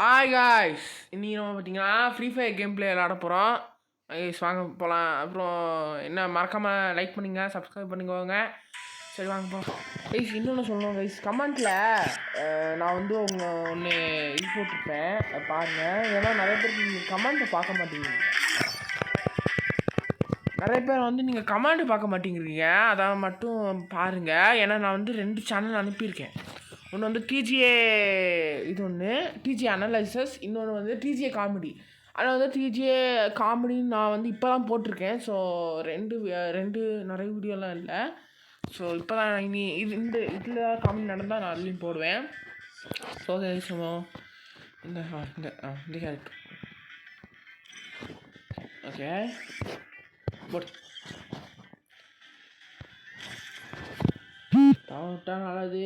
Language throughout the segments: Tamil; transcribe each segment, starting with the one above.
ஹாய் காய்ஸ், இன்னைக்கு நம்ம பார்த்தீங்கன்னா ஃப்ரீ ஃபயர் கேம் பிளே விளாட போகிறோம். கைஸ் வாங்க போகலாம். அப்புறம் என்ன மறக்காமல் லைக் பண்ணுங்க, சப்ஸ்கிரைப் பண்ணிக்கோங்க. சரி வாங்க போகலாம். கைஸ் இன்னொன்று சொல்லணும் கைஸ், கமெண்ட்டில் நான் வந்து ஒன்று இது போட்டிருப்பேன், பாருங்கள். ஏன்னா நிறைய பேர் நீங்கள் கமெண்ட்டை பார்க்க மாட்டேங்கிறீங்க. நிறைய பேர் வந்து நீங்கள் கமெண்ட்டு பார்க்க மாட்டேங்கிறீங்க, அதை மட்டும் பாருங்கள். ஏன்னா நான் வந்து 2 சேனல் அனுப்பியிருக்கேன். ஒன்று வந்து டிஜிஏ, இது ஒன்று டிஜிஏ அனலைசஸ், இன்னொன்று வந்து டிஜிஏ காமெடி. ஆனால் வந்து டிஜிஏ காமெடின்னு நான் வந்து இப்போ தான் போட்டிருக்கேன். ஸோ ரெண்டு நிறைய வீடியோலாம் இல்லை. ஸோ இப்போ தான் இனி இதில் காமெடி நடந்தால் நான் அதுலேயும் போடுவேன். ஸோ இந்த கேரக்டர் ஓகே போட் நல்லது.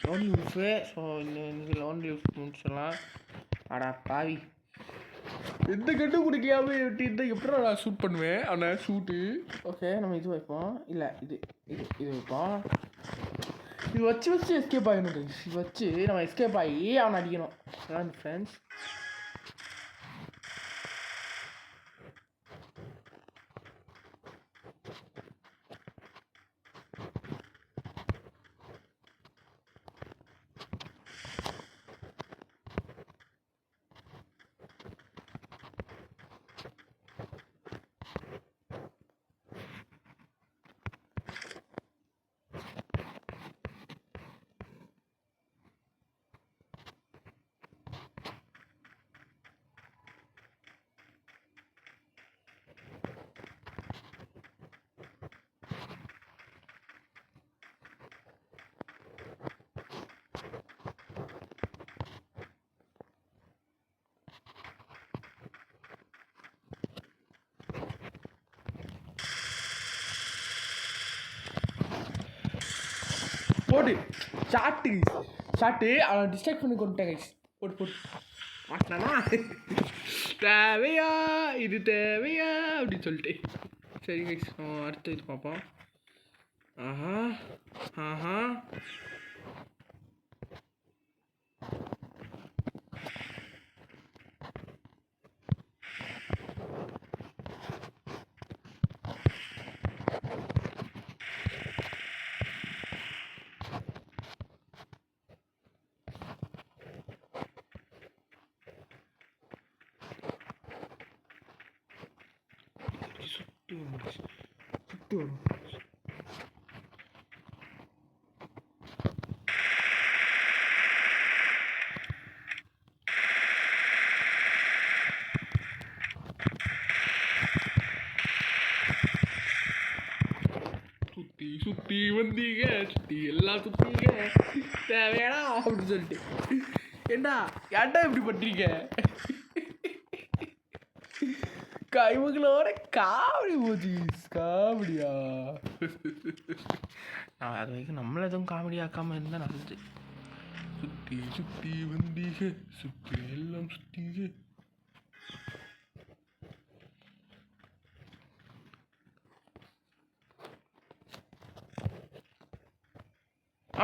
Lonely wolf. ஸோ இந்த லோன்லி உல்ஃப் முடிச்சிடலாம். அடா பாவி, எந்த கண்டு குடிக்காம விட்டு எப்படி நான் ஷூட் பண்ணுவேன் ஆனால் ஷூட்டு. ஓகே நம்ம இது வைப்போம். இல்லை இது இது இது வைப்போம். இது வச்சு எஸ்கேப் ஆகணும். இது வச்சு நம்ம எஸ்கேப் ஆகி அவனை அடிக்கணும். அதான் ஃப்ரெண்ட்ஸ். போடு ஷாட்டு அவனை டிஸ்ட்ராக்ட் பண்ணி கொண்டுட்டேன் கைஸ். போட்டு மாட்டினானா தேவையா இது தேவையா அப்படின்னு சொல்லிட்டு. சரி கைஸ் அடுத்த இது பார்ப்போம். ஆஹா ஆஹா சுட்டு வரும். சுத்தி வந்தீங்க, சுத்தி எல்லாம் சுத்தீங்க தேவையாடா அப்படின்னு சொல்லிட்டு. ஏண்டா ஏன்டா இப்படி பண்றீங்க? இவங்களோட காமெடி போச்சு. காமெடியா? நான் அது வரைக்கும் நம்மள எதுவும் காமெடி ஆக்காம இருந்தால் நல்லது. சுத்தி வந்தீங்க, சுத்தி எல்லாம் சுத்தீங்க.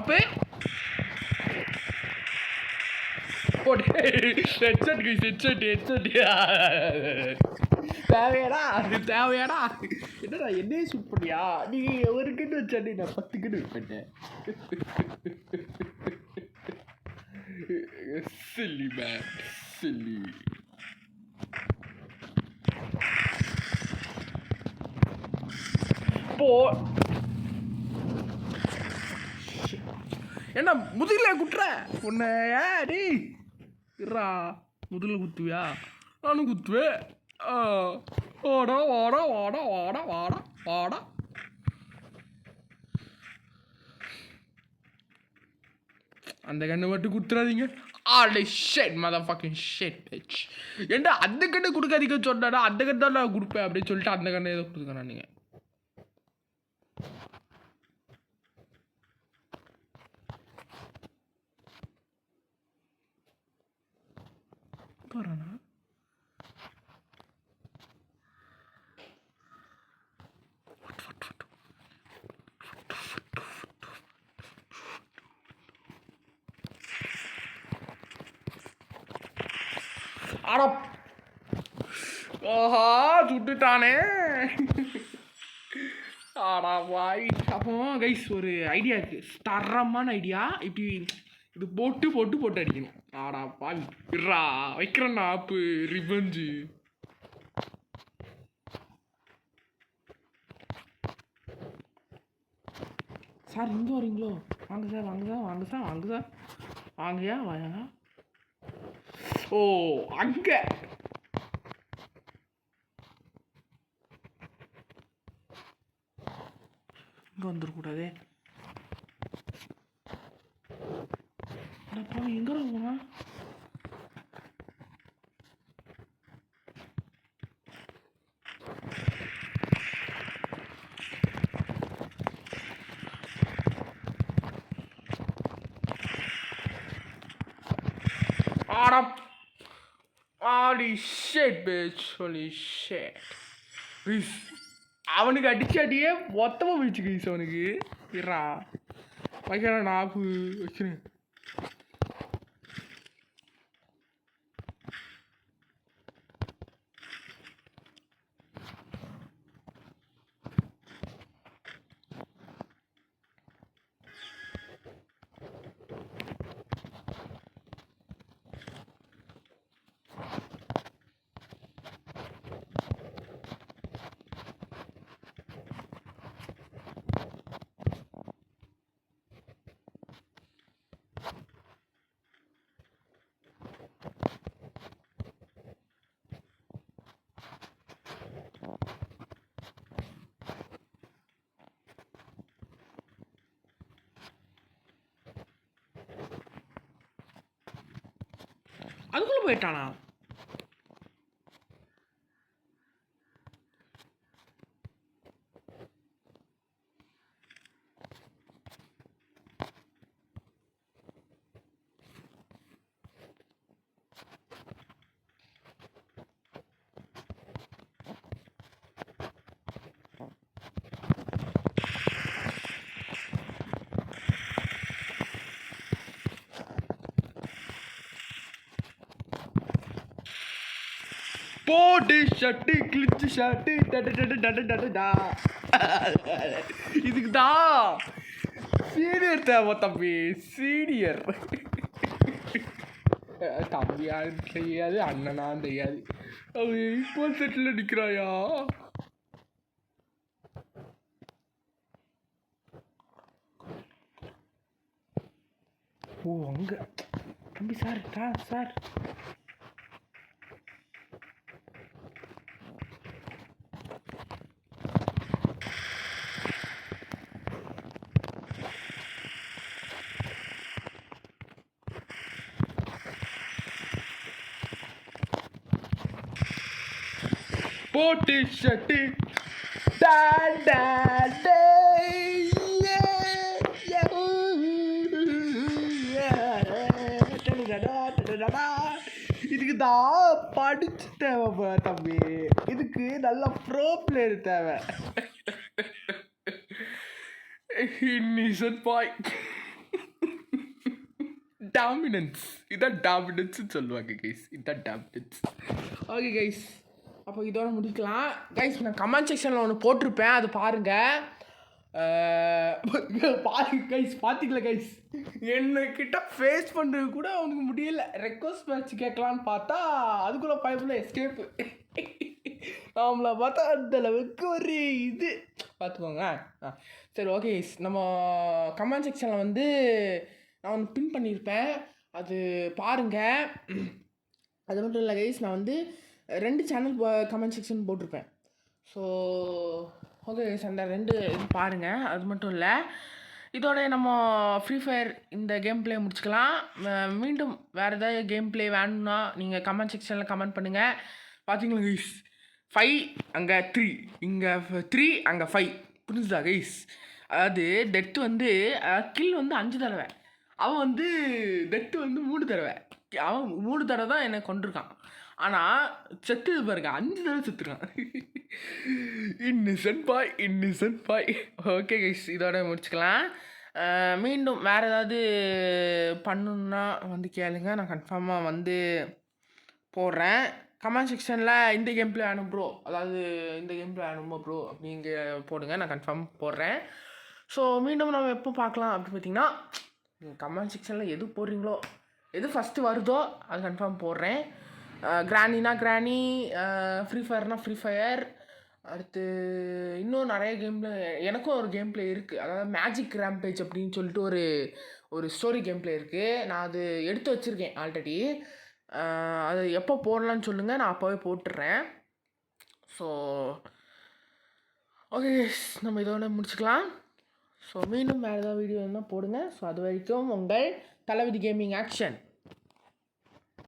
அப்பே போடு ஹெட்செட் கைஸ், ஹெட்செட் தேவையாடா தேவையாடா? என்னடா என்னையே ஷூட் பண்ணியா? நீ ஒரு கட்டு வச்சாடி, நான் 10 கட்டு வைப்பேன். Chilli man chilli. போ என்ன முதுகில குட்டுற உன்னை? ஏடி இருறா, முதுகில் குத்துவியா? நானும் குத்துவேன். வாடா வாடா வாடா வாடா வாடா வாடா. அந்த கண்ணை மட்டும் குத்துறாதீங்க. Already shit mother fucking shit bitch. ஏன்டா அந்த கண்ணை கொடுக்காதீங்க சொன்னாடா, அந்த கண்ணை தான் நான் கொடுப்பேன் அப்படின்னு சொல்லிட்டு அந்த கண்ணை ஏதோ கொடுத்துக்கணும். நீங்கள் போறானா? அட ஆஹா சுட்டுட்டானே. ஆடா வாய். அப்போ கைஸ் ஒரு ஐடியா இருக்கு, தரமான ஐடியா. இப்படி இது போட்டு போட்டு போட்டு அடிக்கணும். ஆடா பாவி இருறா வைக்கிறேன் ஆப்பு ரிவெஞ்சு. சார் இங்கே வரீங்களோ? வாங்க சார் வாங்க சார் வாங்க சார் வாங்க சார் வாங்கயா வாங்க. ஓ அங்கே இங்கே வந்துடக்கூடாதே. எங்கே போனா? Holy shit, bitch. Holy shit. அவனுக்கு அடிச்சு அடியே மொத்தமாக போயிடுச்சு கைஸ். அவனுக்கு இருறா வைக்கிறேன் நாப்பு வச்சுருங்க. அதுக்குள்ள போயிட்டானா? போட்டு ஷர்ட்டு கிழிச்சு ஷர்ட்டு இதுக்கு தான் சீனியர் தேவை தம்பி. சீனியர் தம்பியான்னு தெரியாது, அண்ணனான்னு தெரியாது. அவன் இப்போ செட்டில் நிற்கிறாயா? ஓ அங்கே தம்பி சார் சார் போட்டு ஷர்ட்டு இதுக்கு தான் படிச்சு தேவை தம்பி. இதுக்கு நல்ல ப்ரோ பிளேயர் தேவை. இன்னிசன் பாய் டாமினன்ஸ். இதான் டாமினன்ஸ் சொல்லுவாங்க கைஸ். இதான் டாமினன்ஸ். ஓகே கைஸ், அப்போ இதோட முடிக்கலாம் கைஸ். நான் கமெண்ட் செக்ஷனில் ஒன்று போட்டிருப்பேன், அது பாருங்கள். பாருங்க கைஸ், பார்த்தீங்களா கைஸ், என்னக்கிட்ட ஃபேஸ் பண்ணுறது கூட அவனுக்கு முடியல. ரெக்வஸ்ட் மேட்ச் கேட்கலான்னு பார்த்தா அதுக்குள்ளே பைப்பில் எஸ்கேப்பு. நம்மளை பார்த்தா அந்த அளவுக்கு ஒரு இது பார்த்துக்கோங்க. சரி ஓகே கைஸ், நம்ம கமெண்ட் செக்ஷனில் வந்து நான் ஒன்று பின் பண்ணியிருப்பேன், அது பாருங்கள். அது மட்டும் இல்லை கைஸ், நான் வந்து 2 சேனல் கமெண்ட் செக்ஷன் போட்டிருப்பேன். ஸோ ஓகே கைஸ், அந்த 2 இது பாருங்கள். அது மட்டும் இல்லை, இதோட நம்ம ஃப்ரீ ஃபயர் இந்த கேம் பிளே முடிச்சுக்கலாம். மீண்டும் வேறு ஏதாவது கேம் பிளே வேணும்னா நீங்கள் கமெண்ட் செக்ஷனில் கமெண்ட் பண்ணுங்கள். பார்த்தீங்களா கைஸ், 5 அங்கே 3, இங்கே 3 அங்கே 5, புரிஞ்சுதா கைஸ்? அதாவது டெட்டு வந்து கில் வந்து 5 தடவை, அவன் வந்து டெட்டு வந்து 3 தடவை. அவன் 3 தடவை தான் என்னை கொண்டிருக்கான். ஆனால் செத்து பாருங்க, 5 தடவை செத்துருக்கான். இன்னிசன்ட் பாய். ஓகே கைஸ், இதோட முடிச்சுக்கலாம். மீண்டும் வேறு ஏதாவது பண்ணணுன்னா வந்து கேளுங்க, நான் கன்ஃபார்மாக வந்து போடுறேன். கமெண்ட் செக்ஷனில் இந்த கேம் ப்ளே ஆனும் ப்ரோ, அதாவது இந்த கேம் ப்ளே ஆனுமா ப்ரோ அப்படிங்க போடுங்க, நான் கன்ஃபார்ம் போடுறேன். ஸோ மீண்டும் நம்ம எப்போ பார்க்கலாம் அப்படின்னு பார்த்தீங்கன்னா, கமெண்ட் செக்ஷனில் எது போடுறீங்களோ, எது ஃபஸ்ட்டு வருதோ அது கன்ஃபார்ம் போடுறேன். கிராணினா கிராணி, ஃப்ரீ ஃபயர்னா ஃப்ரீ ஃபயர், அடுத்து இன்னும் நிறைய கேம் ப்ளே. எனக்கும் ஒரு கேம் ப்ளே இருக்குது, அதாவது மேஜிக் ரேம்பேஜ் அப்படின்னு சொல்லிட்டு ஒரு ஸ்டோரி கேம் ப்ளே இருக்குது. நான் அது எடுத்து வச்சுருக்கேன் ஆல்ரெடி. அது எப்போ போடலான்னு சொல்லுங்கள், நான் அப்போவே போட்டுடுறேன். ஸோ ஓகே, நம்ம இதோட முடிச்சுக்கலாம். ஸோ மீண்டும் வேறு ஏதாவது வீடியோ இருந்தால் போடுங்க. ஸோ அது வரைக்கும் உங்கள் தளபதி கேமிங் ஆக்ஷன்.